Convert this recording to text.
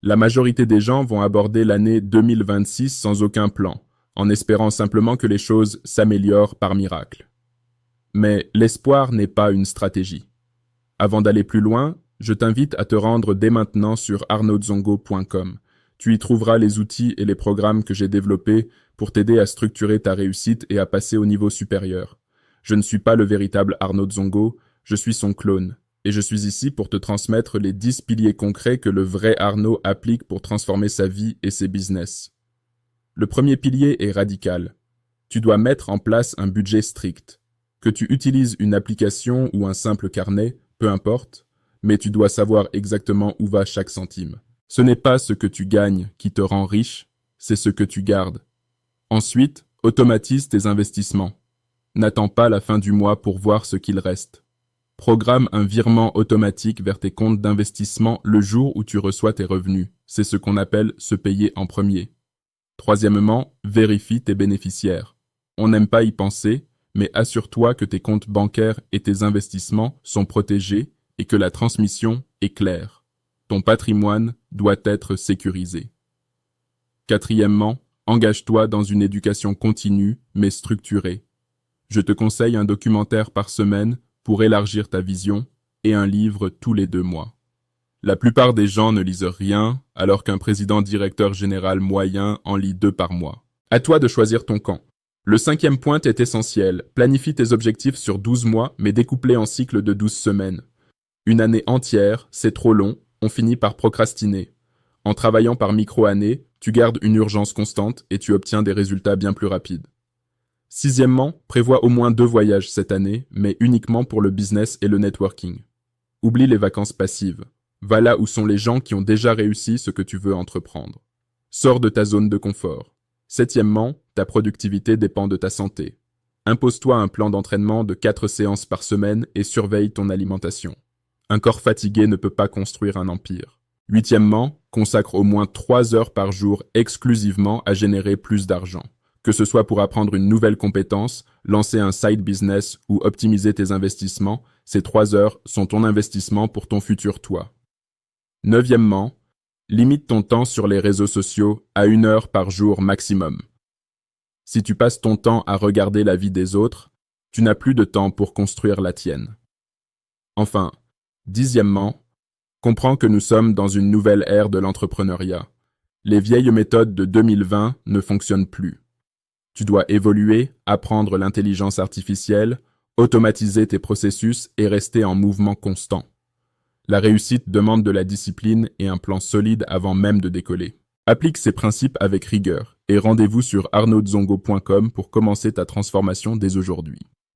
La majorité des gens vont aborder l'année 2026 sans aucun plan, en espérant simplement que les choses s'améliorent par miracle. Mais l'espoir n'est pas une stratégie. Avant d'aller plus loin, je t'invite à te rendre dès maintenant sur arnaudzongo.com. Tu y trouveras les outils et les programmes que j'ai développés pour t'aider à structurer ta réussite et à passer au niveau supérieur. Je ne suis pas le véritable Arnaud Zongo, je suis son clone. Et je suis ici pour te transmettre les 10 piliers concrets que le vrai Arnaud applique pour transformer sa vie et ses business. Le premier pilier est radical. Tu dois mettre en place un budget strict. Que tu utilises une application ou un simple carnet, peu importe, mais tu dois savoir exactement où va chaque centime. Ce n'est pas ce que tu gagnes qui te rend riche, c'est ce que tu gardes. Ensuite, automatise tes investissements. N'attends pas la fin du mois pour voir ce qu'il reste. Programme un virement automatique vers tes comptes d'investissement le jour où tu reçois tes revenus. C'est ce qu'on appelle se payer en premier. Troisièmement, vérifie tes bénéficiaires. On n'aime pas y penser, mais assure-toi que tes comptes bancaires et tes investissements sont protégés et que la transmission est claire. Ton patrimoine doit être sécurisé. Quatrièmement, engage-toi dans une éducation continue mais structurée. Je te conseille un documentaire par semaine pour élargir ta vision et un livre tous les 2 mois. La plupart des gens ne lisent rien, alors qu'un président-directeur général moyen en lit 2 par mois. À toi de choisir ton camp. Le 5e point est essentiel. Planifie tes objectifs sur 12 mois, mais découpe-les en cycles de 12 semaines. Une année entière, c'est trop long, on finit par procrastiner. En travaillant par micro-années, tu gardes une urgence constante et tu obtiens des résultats bien plus rapides. 6e, prévois au moins 2 voyages cette année, mais uniquement pour le business et le networking. Oublie les vacances passives. Va là où sont les gens qui ont déjà réussi ce que tu veux entreprendre. Sors de ta zone de confort. 7e, ta productivité dépend de ta santé. Impose-toi un plan d'entraînement de 4 séances par semaine et surveille ton alimentation. Un corps fatigué ne peut pas construire un empire. 8e, consacre au moins 3 heures par jour exclusivement à générer plus d'argent. Que ce soit pour apprendre une nouvelle compétence, lancer un side business ou optimiser tes investissements, ces 3 heures sont ton investissement pour ton futur toi. 9e, limite ton temps sur les réseaux sociaux à 1 heure par jour maximum. Si tu passes ton temps à regarder la vie des autres, tu n'as plus de temps pour construire la tienne. Enfin, 10e, comprends que nous sommes dans une nouvelle ère de l'entrepreneuriat. Les vieilles méthodes de 2020 ne fonctionnent plus. Tu dois évoluer, apprendre l'intelligence artificielle, automatiser tes processus et rester en mouvement constant. La réussite demande de la discipline et un plan solide avant même de décoller. Applique ces principes avec rigueur et rendez-vous sur arnaudzongo.com pour commencer ta transformation dès aujourd'hui.